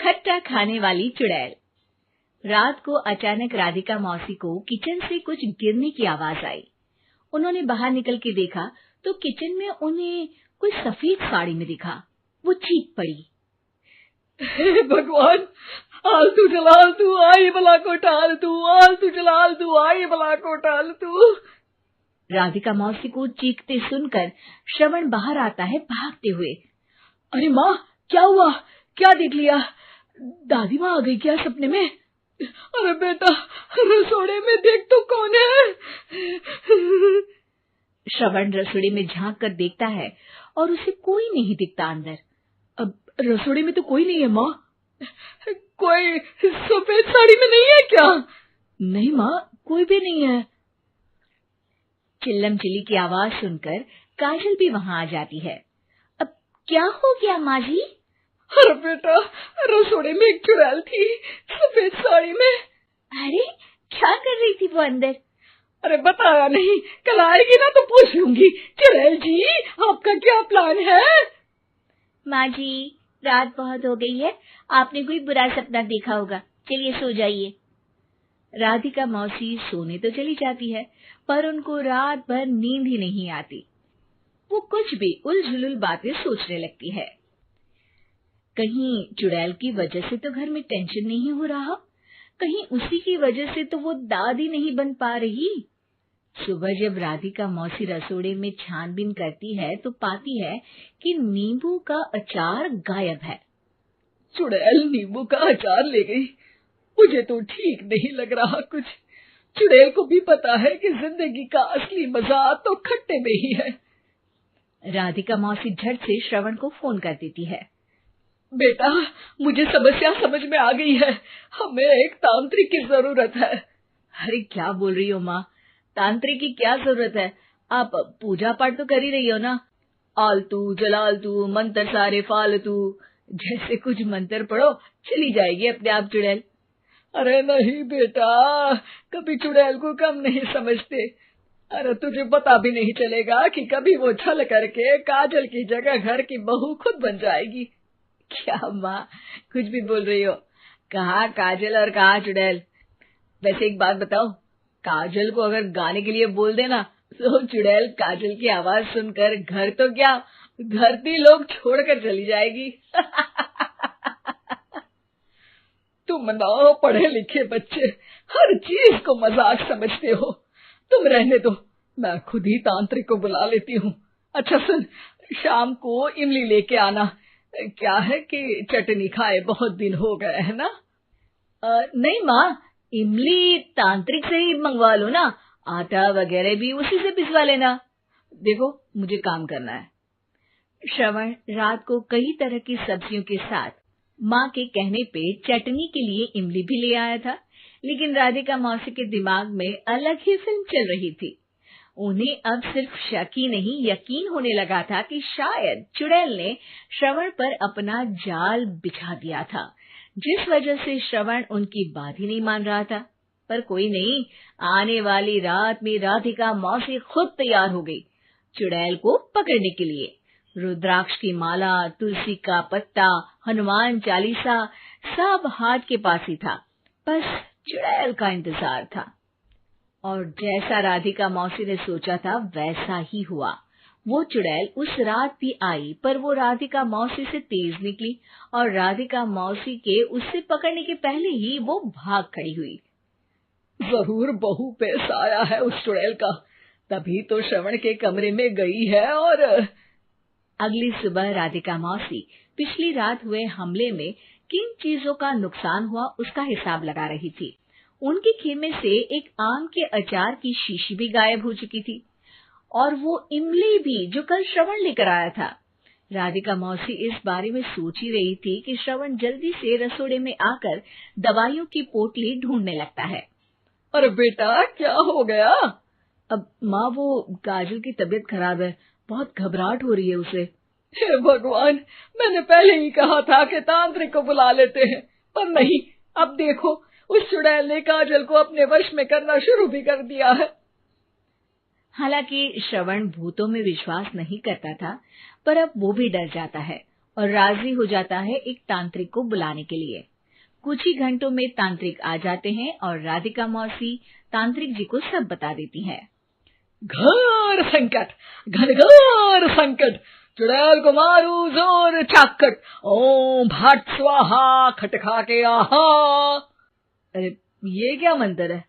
खट्टा खाने वाली चुड़ैल। रात को अचानक राधिका मौसी को किचन से कुछ गिरने की आवाज आई। उन्होंने बाहर निकल के देखा तो किचन में उन्हें कोई सफेद साड़ी में दिखा। वो चीख पड़ी, हे भगवान, आलतू जलाल तू आई भला को टाल तू, आलतू जलाल तू आई भला को टाल तू। राधिका मौसी को चीखते सुनकर श्रवण बाहर आता है भागते हुए। अरे माँ, क्या हुआ? क्या देख लिया? दादी माँ आ गई क्या सपने में? अरे बेटा, रसोड़े में देख तो कौन है? श्रवण रसोड़े में झांक कर देखता है और उसे कोई नहीं दिखता अंदर। अब रसोड़े में तो कोई नहीं है माँ। कोई सफेद साड़ी में नहीं है क्या? नहीं माँ, कोई भी नहीं है। चिल्लम चिल्ली की आवाज सुनकर काजल भी वहां आ जाती है। अब क्या हो गया माँ जी? अरे बेटा, रसोड़े में एक चुड़ैल थी सफेद साड़ी में। अरे क्या कर रही थी वो अंदर? अरे बताया नहीं, कल आएगी ना तो पूछ लूंगी। चुड़ैल जी, आपका क्या प्लान है? माँ जी, रात बहुत हो गई है, आपने कोई बुरा सपना देखा होगा, चलिए सो जाइए। राधिका मौसी सोने तो चली जाती है, पर उनको रात भर नींद ही नहीं आती। वो कुछ भी उलझुल बातें सोचने लगती है। कहीं चुड़ैल की वजह से तो घर में टेंशन नहीं हो रहा, कहीं उसी की वजह से तो वो दादी नहीं बन पा रही। सुबह जब राधिका मौसी रसोड़े में छानबीन करती है तो पाती है कि नींबू का अचार गायब है। चुड़ैल नींबू का अचार ले गई, मुझे तो ठीक नहीं लग रहा कुछ। चुड़ैल को भी पता है कि जिंदगी का असली मजा तो खट्टे में ही है। राधिका मौसी झट से श्रवण को फोन कर देती है। बेटा, मुझे समस्या समझ में आ गई है, हमें एक तांत्रिक की जरूरत है। अरे क्या बोल रही हो माँ, तांत्रिक की क्या जरूरत है? आप पूजा पाठ तो कर ही रही हो ना। आलतू जलालतू मंत्र सारे फालतू जैसे कुछ मंत्र पढ़ो, चली जाएगी अपने आप चुड़ैल। अरे नहीं बेटा, कभी चुड़ैल को कम नहीं समझते। अरे तुझे पता भी नहीं चलेगा कि कभी वो छल करके काजल की जगह घर की बहू खुद बन जाएगी। क्या माँ, कुछ भी बोल रही हो? कहाँ काजल और कहाँ चुड़ैल? वैसे एक बात बताओ, काजल को अगर गाने के लिए बोल देना तो चुड़ैल काजल की आवाज सुनकर घर तो क्या धरती लोग छोड़कर चली जाएगी। तुम ना पढ़े लिखे बच्चे हर चीज को मजाक समझते हो। तुम रहने दो, मैं खुद ही तांत्रिक को बुला लेती हूँ। अच्छा सुन, शाम को इमली लेके आना। क्या है कि चटनी खाए बहुत दिन हो गए है ना? नहीं माँ, इमली तांत्रिक से ही मंगवा लो ना, आटा वगैरह भी उसी से पिसवा लेना। देखो मुझे काम करना है। श्रवण रात को कई तरह की सब्जियों के साथ माँ के कहने पे चटनी के लिए इमली भी ले आया था, लेकिन राधिका मौसी के दिमाग में अलग ही फिल्म चल रही थी। उन्हें अब सिर्फ शक ही नहीं यकीन होने लगा था कि शायद चुड़ैल ने श्रवण पर अपना जाल बिछा दिया था, जिस वजह से श्रवण उनकी बात ही नहीं मान रहा था। पर कोई नहीं, आने वाली रात में राधिका मौसी खुद तैयार हो गई चुड़ैल को पकड़ने के लिए। रुद्राक्ष की माला, तुलसी का पत्ता, हनुमान चालीसा सब हाथ के पास ही था, बस चुड़ैल का इंतजार था। और जैसा राधिका मौसी ने सोचा था वैसा ही हुआ। वो चुड़ैल उस रात भी आई, पर वो राधिका मौसी से तेज निकली और राधिका मौसी के उससे पकड़ने के पहले ही वो भाग खड़ी हुई। जरूर बहू पे साया है उस चुड़ैल का, तभी तो श्रवण के कमरे में गई है। और अगली सुबह राधिका मौसी पिछली रात हुए हमले में किन चीजों का नुकसान हुआ उसका हिसाब लगा रही थी। उनके खेमे से एक आम के अचार की शीशी भी गायब हो चुकी थी, और वो इमली भी जो कल श्रवण लेकर आया था। राधिका मौसी इस बारे में सोच ही रही थी कि श्रवण जल्दी से रसोड़े में आकर दवाइयों की पोटली ढूंढने लगता है। अरे बेटा, क्या हो गया? अब माँ, वो काजल की तबीयत खराब है, बहुत घबराहट हो रही है उसे। हे भगवान, मैंने पहले ही कहा था कि तांत्रिक को बुला लेते हैं, पर नहीं, अब देखो उस चुड़ैल ने काजल को अपने वश में करना शुरू भी कर दिया है। हालांकि श्रवण भूतों में विश्वास नहीं करता था, पर अब वो भी डर जाता है। और राजी हो जाता है एक तांत्रिक को बुलाने के लिए। कुछ ही घंटों में तांत्रिक आ जाते हैं और राधिका मौसी तांत्रिक जी को सब बता देती है। घोर संकट, घनघोर संकट, चुड़ैल को मारू जोर चाकट, ओम भट स्वाहा खटखा के आहा। अरे ये क्या मंत्र है?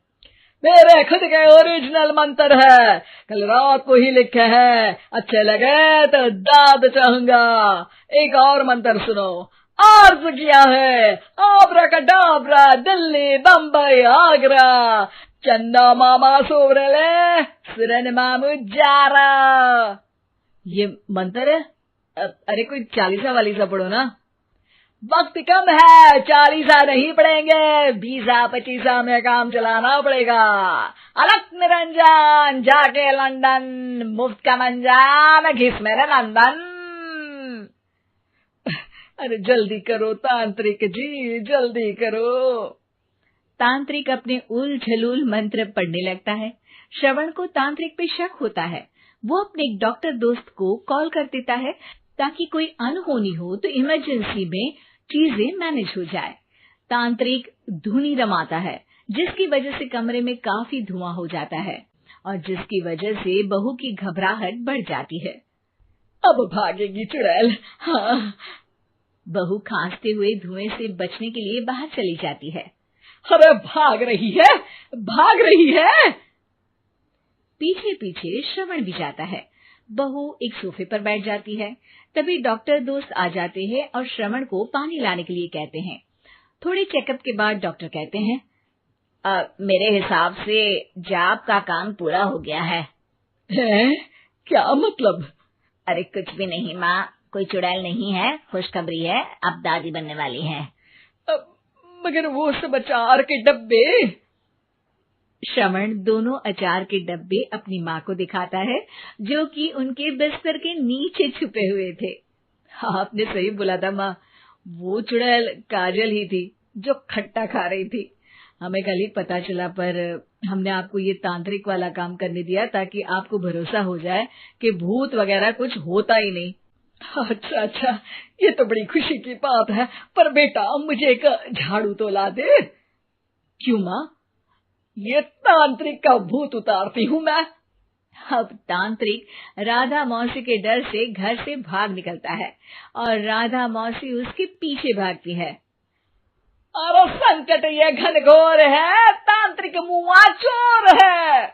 मेरे खुद के ओरिजिनल मंत्र है, कल रात को ही लिखे हैं, अच्छे लगे तो दाद चाहूंगा। एक और मंत्र सुनो। अर्ज किया है आब्राकडाब्रा, दिल्ली बम्बई आगरा, चंदा मामा सोवरले सुरन मामू जारा। ये मंत्र है? अरे कोई 40 वालीसा पढ़ो ना। वक्त कम है, 40 नहीं पड़ेंगे, 20-25 में काम चलाना पड़ेगा। अलग निरंजन जाके लंदन, मुफ्त का मंजान घिस मेरे नंदन। अरे जल्दी करो तांत्रिक जी, जल्दी करो। तांत्रिक अपने उल झलूल मंत्र पढ़ने लगता है। श्रवण को तांत्रिक पे शक होता है। वो अपने एक डॉक्टर दोस्त को कॉल कर देता है ताकि कोई अनहोनी हो तो इमरजेंसी में चीजें मैनेज हो जाए। तांत्रिक धुनी रमाता है, जिसकी वजह से कमरे में काफी धुआं हो जाता है और जिसकी वजह से बहू की घबराहट बढ़ जाती है। अब भागेगी चुड़ैल। हाँ। बहू खांसते हुए धुएं से बचने के लिए बाहर चली जाती है। अरे भाग रही है, भाग रही है। पीछे पीछे श्रवण भी जाता है। बहू एक सोफे पर बैठ जाती है। तभी डॉक्टर दोस्त आ जाते हैं और श्रवण को पानी लाने के लिए कहते हैं। थोड़े चेकअप के बाद डॉक्टर कहते हैं, मेरे हिसाब से जाप का काम पूरा हो गया है। क्या मतलब? अरे कुछ भी नहीं माँ, कोई चुड़ैल नहीं है, खुशखबरी है, अब दादी बनने वाली है। मगर वो सब अचार के डब्बे। श्रवण दोनों अचार के डब्बे अपनी माँ को दिखाता है, जो कि उनके बिस्तर के नीचे छुपे हुए थे। आपने सही बोला था माँ, वो चुड़ैल काजल ही थी जो खट्टा खा रही थी। हमें कल ही पता चला, पर हमने आपको ये तांत्रिक वाला काम करने दिया ताकि आपको भरोसा हो जाए कि भूत वगैरह कुछ होता ही नहीं। अच्छा अच्छा, ये तो बड़ी खुशी की बात है, पर बेटा मुझे एक झाड़ू तो ला दे। क्यों माँ? ये तांत्रिक का भूत उतारती हूँ मैं। अब तांत्रिक राधा मौसी के डर से घर से भाग निकलता है और राधा मौसी उसके पीछे भागती है। अरे संकट ये घनघोर है, तांत्रिक मुआ चोर है।